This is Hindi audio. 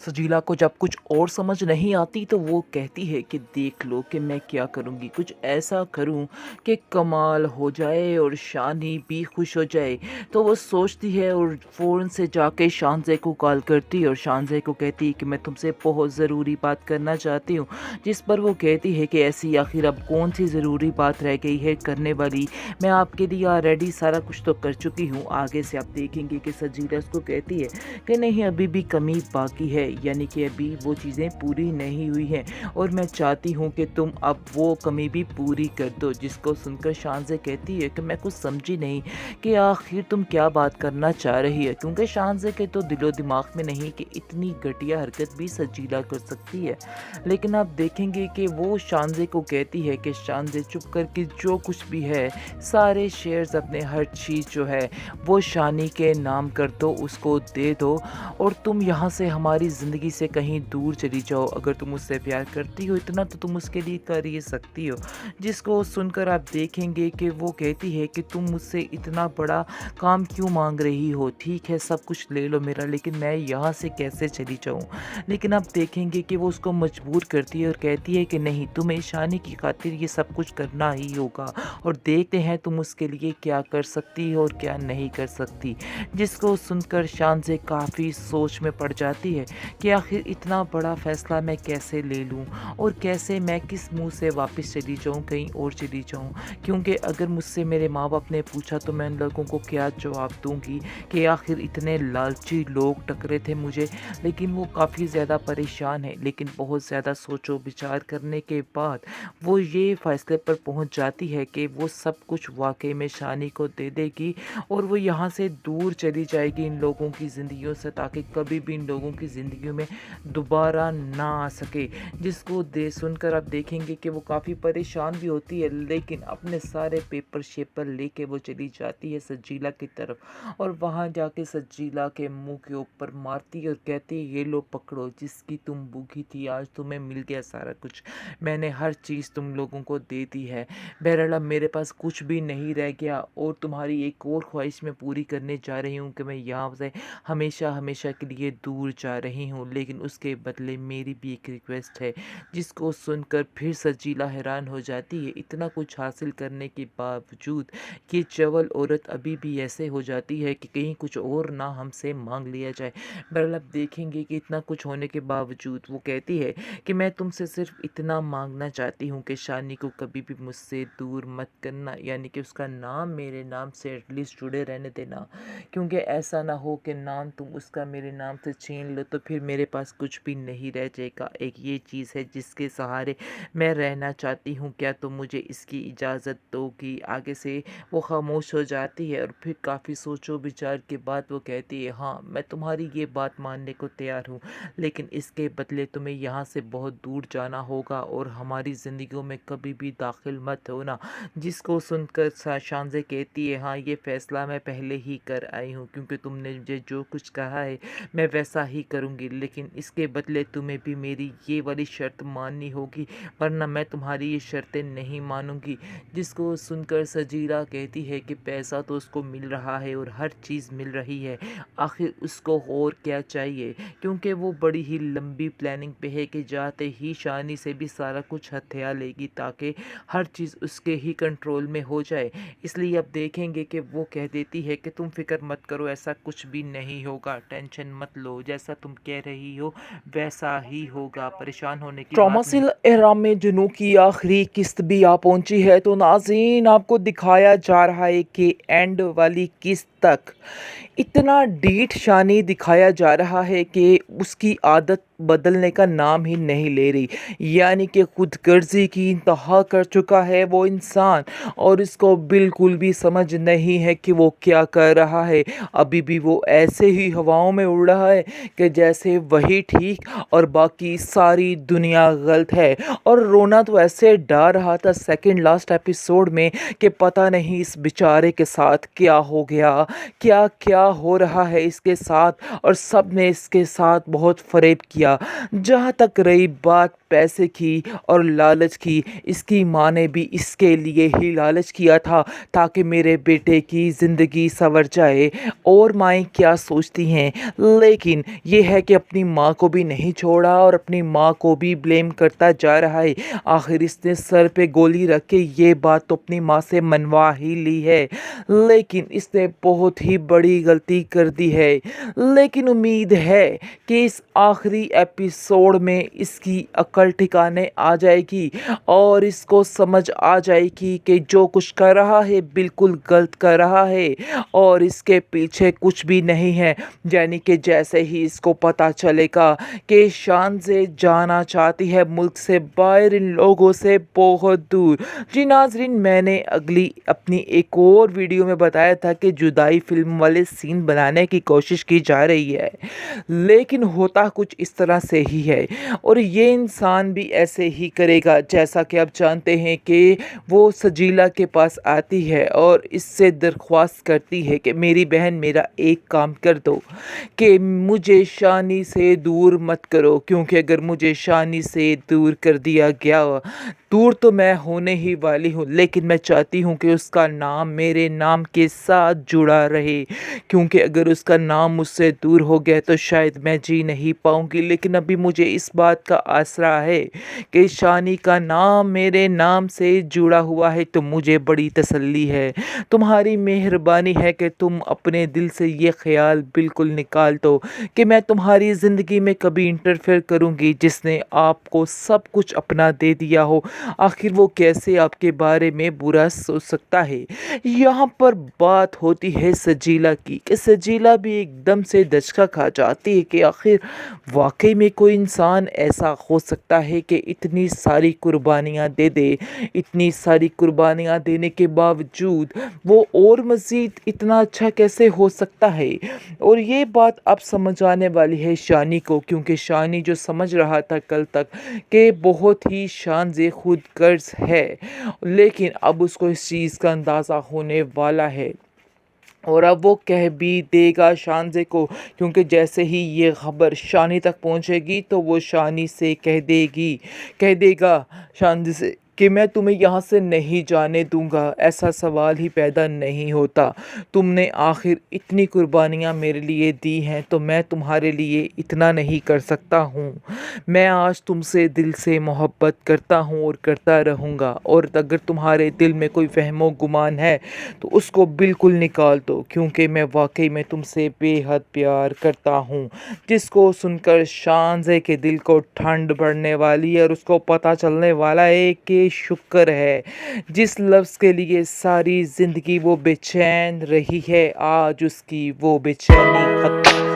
सजीला को जब कुछ और समझ नहीं आती तो वो कहती है कि देख लो कि मैं क्या करूँगी, कुछ ऐसा करूँ कि कमाल हो जाए और शानी भी खुश हो जाए। तो वो सोचती है और फ़ौरन से जाके शानज़े को कॉल करती है और शानज़े को कहती है कि मैं तुमसे बहुत ज़रूरी बात करना चाहती हूँ। जिस पर वो कहती है कि ऐसी आखिर अब कौन सी ज़रूरी बात रह गई है करने वाली, मैं आपके लिए ऑलरेडी सारा कुछ तो कर चुकी हूँ। आगे से आप देखेंगे कि सजीला उसको कहती है कि नहीं, अभी भी कमी बाकी है, यानी कि अभी वो चीज़ें पूरी नहीं हुई हैं और मैं चाहती हूँ कि तुम अब वो कमी भी पूरी कर दो। जिसको सुनकर शानज़े कहती है कि मैं कुछ समझी नहीं कि आखिर तुम क्या बात करना चाह रही है, क्योंकि शानज़े के तो दिलो दिमाग में नहीं कि इतनी घटिया हरकत भी सजीला कर सकती है। लेकिन आप देखेंगे कि वो शानज़े को कहती है कि शानज़े चुप करके जो कुछ भी है सारे शेयर्स अपने हर चीज़ जो है वो शानी के नाम कर दो, उसको दे दो और तुम यहाँ से हमारी ज़िंदगी से कहीं दूर चली जाओ। अगर तुम उससे प्यार करती हो इतना तो तुम उसके लिए कर ही सकती हो। जिसको सुनकर आप देखेंगे कि वो कहती है कि तुम मुझसे इतना बड़ा काम क्यों मांग रही हो, ठीक है सब कुछ ले लो मेरा, लेकिन मैं यहाँ से कैसे चली जाऊँ। लेकिन आप देखेंगे कि वो उसको मजबूर करती है और कहती है कि नहीं, तुम्हें शानी की खातिर ये सब कुछ करना ही होगा और देखते हैं तुम उसके लिए क्या कर सकती हो और क्या नहीं कर सकती। जिसको सुनकर शानज़े काफ़ी सोच में पड़ जाती है कि आखिर इतना बड़ा फ़ैसला मैं कैसे ले लूँ और कैसे मैं किस मुँह से वापस चली जाऊँ, कहीं और चली जाऊँ। क्योंकि अगर मुझसे मेरे माँ-बाप ने पूछा तो मैं उन लोगों को क्या जवाब दूँगी कि आखिर इतने लालची लोग टकरे थे मुझे। लेकिन वो काफ़ी ज़्यादा परेशान है, लेकिन बहुत ज़्यादा सोचो-विचार करने के बाद वो ये फ़ैसले पर पहुँच जाती है कि वो सब कुछ वाक़ई में शानी को दे देगी और वो यहाँ से दूर चली जाएगी इन लोगों की ज़िंदगियों से, ताकि कभी भी इन लोगों की ज़िंदगियों में दोबारा ना आ सके। जिसको दे सुनकर आप देखेंगे कि वो काफ़ी परेशान भी होती है, लेकिन अपने सारे पेपर शेपर लेके वो चली जाती है सजीला की तरफ और वहाँ जाके सजीला के मुंह के ऊपर मारती है और कहती है ये लो पकड़ो, जिसकी तुम भूखी थी आज तुम्हें मिल गया सारा कुछ। मैंने हर चीज़ तुम लोगों को दे दी है। बहरहाल अब मेरे पास कुछ भी नहीं रह गया और तुम्हारी एक और ख्वाहिश मैं पूरी करने जा रही हूँ कि मैं यहाँ से हमेशा हमेशा के लिए दूर जा रही हूँ, लेकिन उसके बदले मेरी भी एक रिक्वेस्ट है। जिसको सुनकर फिर सजीला हैरान हो जाती है, इतना कुछ हासिल करने के बावजूद ये चवल औरत अभी भी ऐसे हो जाती है कि कहीं कुछ और ना हमसे मांग लिया जाए। बहरहाल अब देखेंगे कि इतना कुछ होने के बावजूद वो कहती है कि मैं तुमसे सिर्फ इतना मांगना चाहती हूँ कि शानी को कभी भी मुझसे दूर मत करना, यानी कि उसका नाम मेरे नाम से एटलीस्ट जुड़े रहने देना। क्योंकि ऐसा ना हो कि नाम तुम उसका मेरे नाम से छीन लो तो फिर मेरे पास कुछ भी नहीं रह जाएगा। एक ये चीज़ है जिसके सहारे मैं रहना चाहती हूँ, क्या तुम मुझे इसकी इजाज़त दोगी। आगे से वो खामोश हो जाती है और फिर काफ़ी सोचो विचार के बाद वो कहती है हाँ, मैं तुम्हारी ये बात मानने को तैयार हूँ, लेकिन इसके बदले तुम्हें यहाँ से बहुत दूर जाना होगा और हमारी ज़िंदगियों में कभी भी दाखिल मत होना। जिसको सुनकर शानज़े कहती है हाँ, ये फ़ैसला मैं पहले ही कर आई हूँ, क्योंकि तुमने मुझे जो कुछ कहा है मैं वैसा ही करूँगी, लेकिन इसके बदले तुम्हें भी मेरी ये वाली शर्त माननी होगी, वरना मैं तुम्हारी ये शर्तें नहीं मानूंगी। जिसको सुनकर सजीला कहती है कि पैसा तो उसको मिल रहा है और हर चीज़ मिल रही है, आखिर उसको और क्या चाहिए। क्योंकि वो बड़ी ही लंबी प्लानिंग पे है कि जाते ही शानी से भी सारा कुछ हथिया लेगी ताकि हर चीज़ उसके ही कंट्रोल में हो जाए। इसलिए अब देखेंगे कि वो कह देती है कि तुम फिक्र मत करो, ऐसा कुछ भी नहीं होगा, टेंशन मत लो, जैसा तुम कह रही हो वैसा ही होगा, परेशान होने की बात नहीं। ट्रॉमासिल एहराम में जुनू की आखिरी किस्त भी आ पहुंची है, तो नाज़रीन आपको दिखाया जा रहा है कि एंड वाली किस्त तक इतना डीठ शानी दिखाया जा रहा है कि उसकी आदत बदलने का नाम ही नहीं ले रही। यानी कि खुदगर्जी की इंतहा कर चुका है वो इंसान और इसको बिल्कुल भी समझ नहीं है कि वो क्या कर रहा है। अभी भी वो ऐसे ही हवाओं में उड़ रहा है कि जैसे वही ठीक और बाकी सारी दुनिया गलत है। और रोना तो ऐसे डर रहा था सेकंड लास्ट एपिसोड में कि पता नहीं इस बेचारे के साथ क्या हो गया, क्या क्या हो रहा है इसके साथ और सब ने इसके साथ बहुत फ़रेब किया। जहाँ तक रही बात पैसे की और लालच की, इसकी माँ ने भी इसके लिए ही लालच किया था ताकि मेरे बेटे की ज़िंदगी संवर जाए। और माएँ क्या सोचती हैं, लेकिन ये है कि अपनी माँ को भी नहीं छोड़ा और अपनी माँ को भी ब्लेम करता जा रहा है। आखिर इसने सर पे गोली रख के ये बात तो अपनी माँ से मनवा ही ली है, लेकिन इसने बहुत ही बड़ी गलती कर दी है। लेकिन उम्मीद है कि इस आखिरी एपिसोड में इसकी अकल ठिकाने आ जाएगी और इसको समझ आ जाएगी कि जो कुछ कर रहा है बिल्कुल गलत कर रहा है और इसके पीछे कुछ भी नहीं है। यानी कि जैसे ही इसको पता चलेगा कि शान से जाना चाहती है मुल्क से बाहर, इन लोगों से बहुत दूर। जी नाज़रीन, मैंने अगली अपनी एक और वीडियो में बताया था कि जुदाई फिल्म वाले सीन बनाने की कोशिश की जा रही है, लेकिन होता कुछ इस तरह से ही है और ये इंसान भी ऐसे ही करेगा। जैसा कि आप जानते हैं कि वो सजीला के पास आती है और इससे दरख्वास्त करती है कि मेरी बहन मेरा एक काम कर दो कि मुझे शानी से दूर मत करो, क्योंकि अगर मुझे शानी से दूर कर दिया गया, दूर तो मैं होने ही वाली हूँ, लेकिन मैं चाहती हूँ कि उसका नाम मेरे नाम के साथ जुड़ा रहे, क्योंकि अगर उसका नाम मुझसे दूर हो गया तो शायद मैं जी नहीं पाऊँगी। लेकिन अभी मुझे इस बात का आसरा है कि शानी का नाम मेरे नाम से जुड़ा हुआ है, तो मुझे बड़ी तसल्ली है। तुम्हारी मेहरबानी है कि तुम अपने दिल से ये ख्याल बिल्कुल निकाल दो कि मैं तुम्हारी ज़िंदगी में कभी इंटरफेयर करूँगी जिसने आपको सब कुछ अपना दे दिया हो। आखिर वो कैसे आपके बारे में बुरा सोच सकता है। यहाँ पर बात होती है सजीला की कि सजीला भी एकदम से दचका खा जाती है कि आखिर वाकई में कोई इंसान ऐसा हो सकता है कि इतनी सारी कुर्बानियाँ दे दे, इतनी सारी कुर्बानियाँ देने के बावजूद वो और मज़ीद इतना अच्छा कैसे हो सकता है। और ये बात अब समझ आने वाली है शानी को, क्योंकि शानी जो समझ रहा था कल तक कि बहुत ही शान से खुद गर्ज है, लेकिन अब उसको इस चीज़ का अंदाज़ा होने वाला है और अब वो कह भी देगा शानज़े को, क्योंकि जैसे ही ये ख़बर शानी तक पहुंचेगी तो वो शानी से कह देगा शानज़े से कि मैं तुम्हें यहाँ से नहीं जाने दूंगा। ऐसा सवाल ही पैदा नहीं होता। तुमने आखिर इतनी कुर्बानियाँ मेरे लिए दी हैं, तो मैं तुम्हारे लिए इतना नहीं कर सकता हूँ। मैं आज तुमसे दिल से मोहब्बत करता हूँ और करता रहूँगा, और अगर तुम्हारे दिल में कोई वहमो गुमान है तो उसको बिल्कुल निकाल दो, क्योंकि मैं वाकई में तुमसे बेहद प्यार करता हूँ। जिसको सुनकर शानज़े के दिल को ठंड बढ़ने वाली है और उसको पता चलने वाला है कि शुक्र है जिस लफ्ज़ के लिए सारी ज़िंदगी वो बेचैन रही है, आज उसकी वो बेचैनी खत्म।